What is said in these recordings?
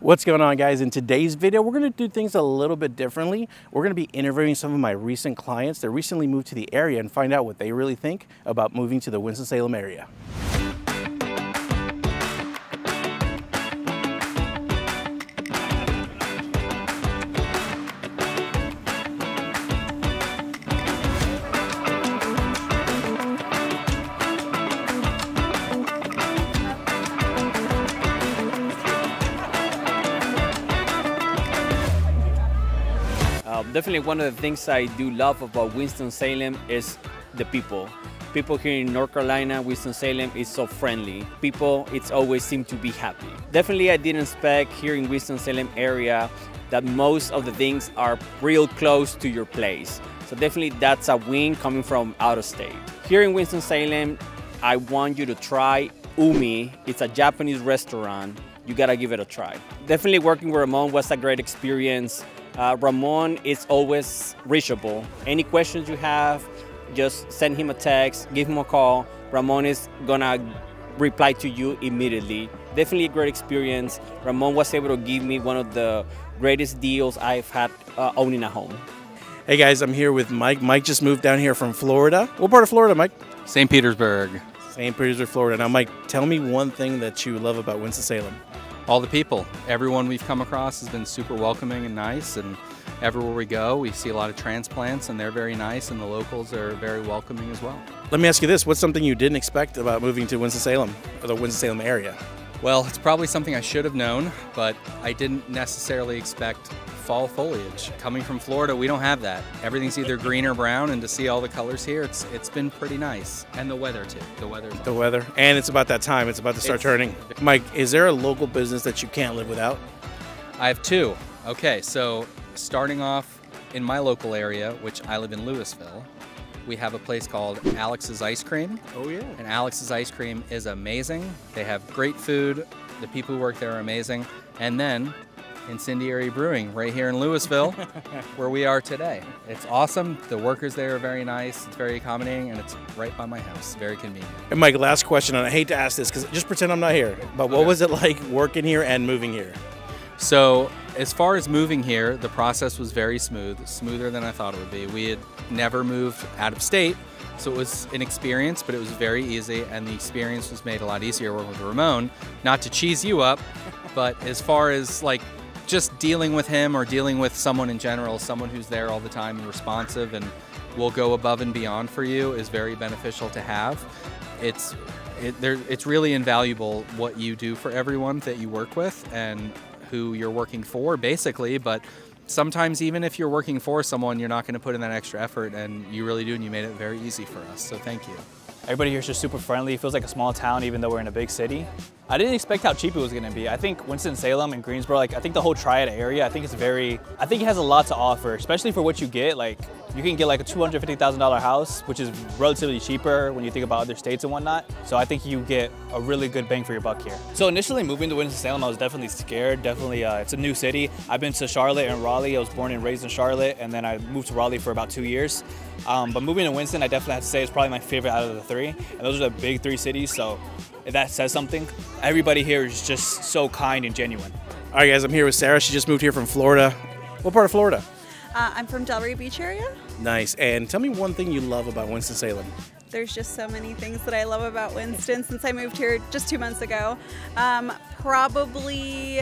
What's going on, guys? In today's video, we're going to do things a little bit differently. We're going to be interviewing some of my recent clients that recently moved to the area and find out what they really think about moving to the Winston-Salem area. Definitely one of the things I do love about Winston-Salem is the people. People here in North Carolina, Winston-Salem is so friendly. People, it's always seem to be happy. Definitely I didn't expect here in Winston-Salem area that most of the things are real close to your place. So definitely that's a win coming from out of state. Here in Winston-Salem, I want you to try Umi. It's a Japanese restaurant. You gotta give it a try. Definitely working with Ramon was a great experience. Ramon is always reachable. Any questions you have, just send him a text, give him a call. Ramon is gonna reply to you immediately. Definitely a great experience. Ramon was able to give me one of the greatest deals I've had owning a home. Hey guys, I'm here with Mike. Mike just moved down here from Florida. What part of Florida, Mike? St. Petersburg. St. Petersburg, Florida. Now, Mike, tell me one thing that you love about Winston-Salem. All the people. Everyone we've come across has been super welcoming and nice, and everywhere we go we see a lot of transplants and they're very nice, and the locals are very welcoming as well. Let me ask you this, what's something you didn't expect about moving to Winston-Salem, or the Winston-Salem area? Well, it's probably something I should have known, but I didn't necessarily expect fall foliage. Coming from Florida, we don't have that. Everything's either green or brown, and to see all the colors here, it's been pretty nice. And the weather too. The weather. And it's about that time. It's about to start turning. Mike, is there a local business that you can't live without? I have two. Okay, so starting off in my local area, which I live in Louisville, we have a place called Alex's Ice Cream. Oh yeah. And Alex's Ice Cream is amazing. They have great food. The people who work there are amazing. And then Incendiary Brewing right here in Louisville, where we are today. It's awesome. The workers there are very nice. It's very accommodating, and it's right by my house. Very convenient. And Mike, last question, and I hate to ask this because just pretend I'm not here, but what was it like working here and moving here? So as far as moving here, the process was very smooth, smoother than I thought it would be. We had never moved out of state, so it was an experience, but it was very easy, and the experience was made a lot easier working with Ramon. Not to cheese you up, but as far as like just dealing with him or dealing with someone in general, someone who's there all the time and responsive and will go above and beyond for you is very beneficial to have. It's really invaluable what you do for everyone that you work with and who you're working for, basically. But sometimes even if you're working for someone, you're not going to put in that extra effort, and you really do, and you made it very easy for us, so thank you. Everybody here is just super friendly. It feels like a small town even though we're in a big city. I didn't expect how cheap it was going to be. I think Winston-Salem and Greensboro, I think the whole Triad area, I think it has a lot to offer, especially for what you get. Like, you can get like a $250,000 house, which is relatively cheaper when you think about other states and whatnot. So I think you get a really good bang for your buck here. So initially moving to Winston-Salem, I was definitely scared. It's a new city. I've been to Charlotte and Raleigh. I was born and raised in Charlotte, and then I moved to Raleigh for about 2 years. But moving to Winston, I definitely have to say it's probably my favorite out of the three. And those are the big three cities, so if that says something. Everybody here is just so kind and genuine. All right, guys, I'm here with Sarah. She just moved here from Florida. What part of Florida? I'm from Delray Beach area. Nice. And tell me one thing you love about Winston-Salem. There's just so many things that I love about Winston since I moved here just 2 months ago. Probably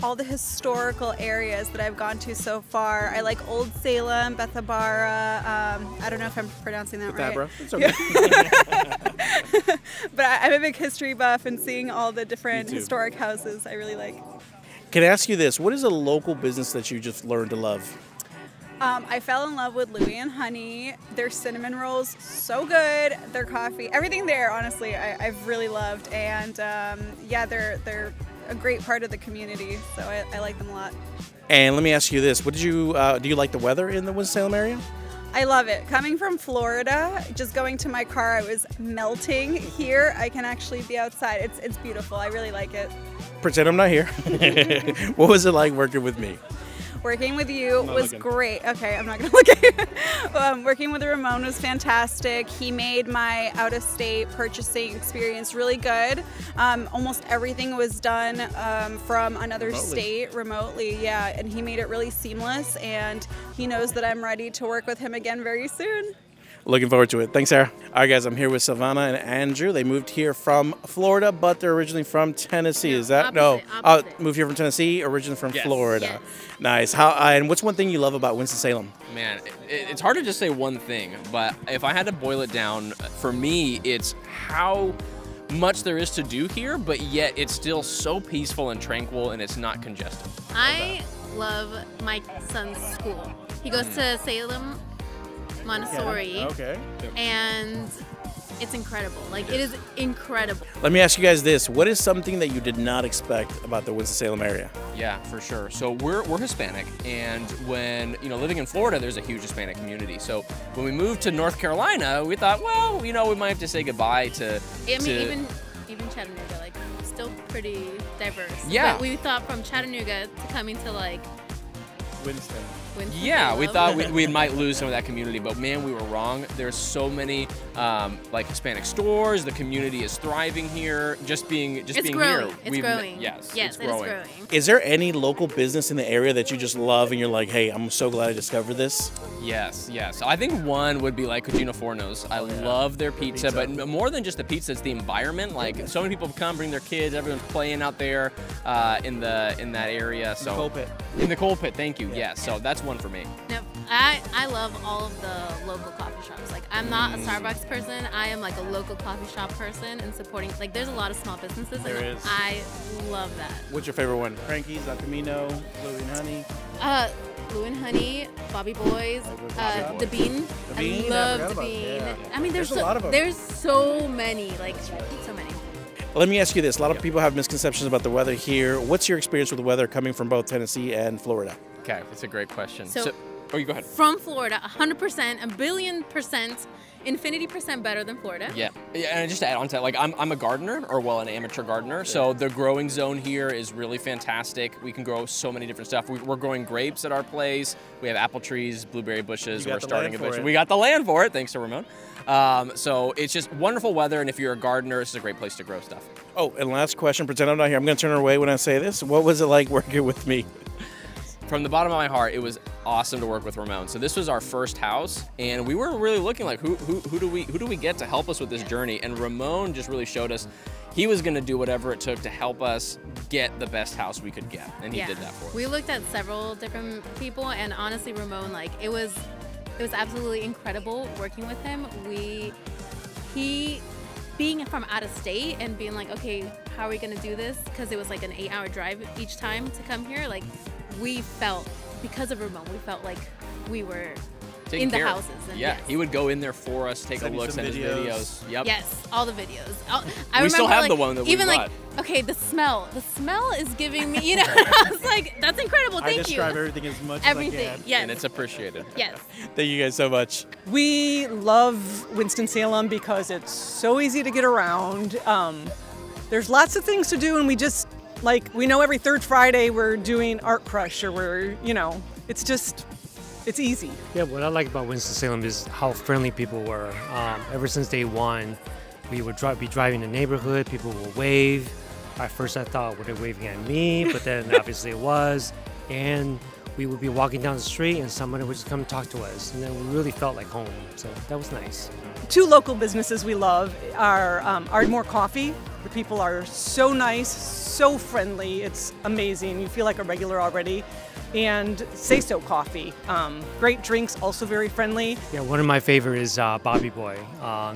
all the historical areas that I've gone to so far. I like Old Salem, Bethabara. I don't know if I'm pronouncing that right. It's okay. But I'm a big history buff, and seeing all the different historic houses I really like. Can I ask you this? What is a local business that you just learned to love? I fell in love with Louie and Honey. Their cinnamon rolls, so good. Their coffee, everything there, honestly, I've really loved. And yeah, they're a great part of the community, so I like them a lot. And let me ask you this: do you like the weather in the Winston-Salem area? I love it. Coming from Florida, just going to my car, I was melting. Here, I can actually be outside. It's beautiful. I really like it. Pretend I'm not here. What was it like working with me? Working with you was looking. great. Okay, I'm not gonna look at you. Working with Ramon was fantastic. He made my out-of-state purchasing experience really good. Almost everything was done from another state remotely, yeah, and he made it really seamless, and he knows that I'm ready to work with him again very soon. Looking forward to it. Thanks, Sarah. All right, guys, I'm here with Savannah and Andrew. They moved here from Florida, but they're originally from Tennessee. Is that? Opposite. Moved here from Tennessee, originally from Florida. Yes. Nice. How? And what's one thing you love about Winston-Salem? Man, it's hard to just say one thing, but if I had to boil it down, for me, it's how much there is to do here, but yet it's still so peaceful and tranquil, and it's not congested. I love my son's school. He goes to Salem Montessori, and it's incredible. Like, it is incredible. Let me ask you guys this. What is something that you did not expect about the Winston-Salem area? Yeah, for sure. So we're Hispanic, and when, living in Florida, there's a huge Hispanic community. So when we moved to North Carolina, we thought, well, we might have to say goodbye to... Even Chattanooga, like, still pretty diverse. Yeah. But we thought from Chattanooga to coming to, like, Winston. Yeah, we thought we might lose some of that community, but man, we were wrong. There's so many like Hispanic stores. The community is thriving here. Just being growing. here, It's growing. Yes, it's growing. Is there any local business in the area that you just love and you're like, hey, I'm so glad I discovered this? Yes. I think one would be like Cugino Forno's. I love their pizza, but more than just the pizza, it's the environment. Like so many people come, bring their kids, everyone's playing out there in that area. So the coal pit. In the coal pit, thank you. Yes, so that's one for me. No, I love all of the local coffee shops. Like, I'm not a Starbucks person. I am like a local coffee shop person and supporting. Like, there's a lot of small businesses, There and is. I love that. What's your favorite one? Frankie's, El Camino, Blue and Honey. Blue and Honey, Bobby Boys, Bobby the Bean. The Bean? I I love forgot the about Bean. that. I mean, There's a lot of them. There's so many, like so many. Let me ask you this. A lot of people have misconceptions about the weather here. What's your experience with the weather coming from both Tennessee and Florida? Okay, that's a great question. So you go ahead. From Florida, 100%, a billion %, infinity % better than Florida. Yeah, and just to add on to that, like I'm a gardener, an amateur gardener, so the growing zone here is really fantastic. We can grow so many different stuff. We're growing grapes at our place. We have apple trees, blueberry bushes. We're starting a bush. We got the land for it, thanks to Ramon. So it's just wonderful weather, and if you're a gardener, this is a great place to grow stuff. Oh, and last question, pretend I'm not here. I'm going to turn her away when I say this. What was it like working with me? From the bottom of my heart, it was awesome to work with Ramon. So this was our first house, and we were really looking like who do we get to help us with this journey? And Ramon just really showed us he was going to do whatever it took to help us get the best house we could get, and he did that for us. We looked at several different people, and honestly, Ramon, like it was absolutely incredible working with him. He being from out of state and being like, okay, how are we going to do this? Because it was like an 8-hour drive each time to come here. Like, we felt, because of Ramon, we felt like we were in the houses. And yeah, he would go in there for us, take a look, send his videos. Yep. Yes, all the videos. We still have the one that we even got. Like, okay, the smell is giving me, I was like, that's incredible. Thank you. I describe everything as much everything, as I can. yes. And it's appreciated. Yes. Thank you guys so much. We love Winston-Salem because it's so easy to get around. There's lots of things to do, and we know every third Friday we're doing Art Crush, or it's easy. Yeah, what I like about Winston-Salem is how friendly people were. Ever since day one, we would be driving the neighborhood, people would wave. At first I thought, were they waving at me? But then obviously it was. And we would be walking down the street and somebody would just come and talk to us. And then we really felt like home, so that was nice. Two local businesses we love are Ardmore Coffee. The people are so nice, so friendly. It's amazing. You feel like a regular already. And Say So Coffee. Great drinks, also very friendly. Yeah, one of my favorites is Bobby Boy,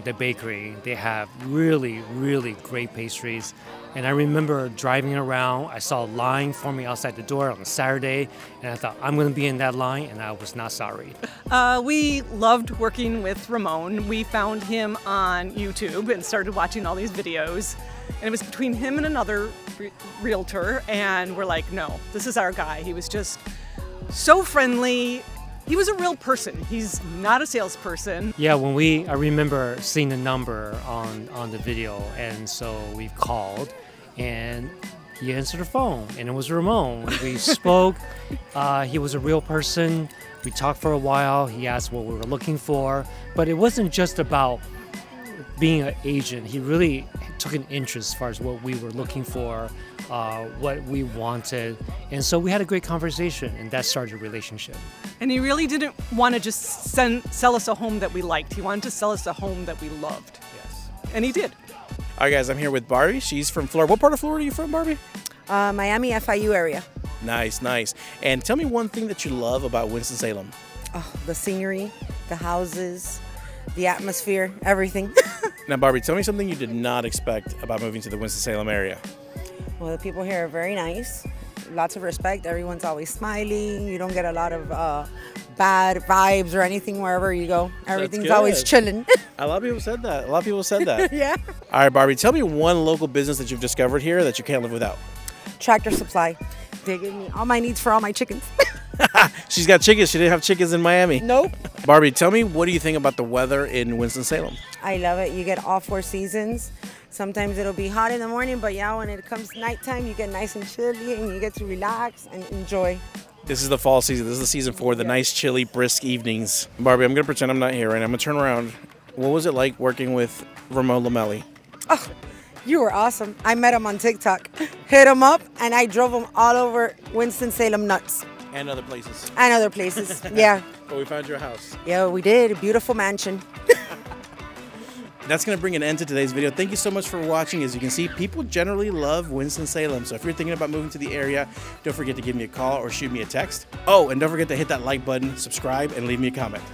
the bakery. They have really, really great pastries. And I remember driving around, I saw a line forming outside the door on a Saturday, and I thought, I'm going to be in that line, and I was not sorry. We loved working with Ramon. We found him on YouTube and started watching all these videos. And it was between him and another realtor, and we're like, no, this is our guy. He was just so friendly. He was a real person. He's not a salesperson. Yeah, I remember seeing the number on the video, and so we called, and he answered the phone, and it was Ramon. We spoke. He was a real person. We talked for a while. He asked what we were looking for, but it wasn't just about being an agent. He really took an interest as far as what we were looking for, what we wanted, and so we had a great conversation, and that started a relationship. And he really didn't want to just sell us a home that we liked. He wanted to sell us a home that we loved. Yes. And he did. All right, guys, I'm here with Barbie. She's from Florida. What part of Florida are you from, Barbie? Miami, FIU area. Nice, nice. And tell me one thing that you love about Winston-Salem. Oh, the scenery, the houses, the atmosphere, everything. Now, Barbie, tell me something you did not expect about moving to the Winston-Salem area. Well, the people here are very nice. Lots of respect. Everyone's always smiling. You don't get a lot of bad vibes or anything wherever you go. Everything's always chilling. A lot of people said that. A lot of people said that. Yeah. All right, Barbie, tell me one local business that you've discovered here that you can't live without. Tractor Supply. They give me all my needs for all my chickens. She's got chickens. She didn't have chickens in Miami. Nope. Barbie, tell me, what do you think about the weather in Winston-Salem? I love it. You get all 4 seasons. Sometimes it'll be hot in the morning, but yeah, when it comes nighttime, you get nice and chilly and you get to relax and enjoy. This is the fall season. This is the season for the nice, chilly, brisk evenings. Barbie, I'm going to pretend I'm not here, and I'm going to turn around. What was it like working with Ramon Lomeli? Oh, you were awesome. I met him on TikTok, hit him up, and I drove him all over Winston-Salem nuts. And other places. And other places, yeah. But we found your house. Yeah, we did. A beautiful mansion. That's going to bring an end to today's video. Thank you so much for watching. As you can see, people generally love Winston-Salem. So if you're thinking about moving to the area, don't forget to give me a call or shoot me a text. Oh, and don't forget to hit that like button, subscribe, and leave me a comment.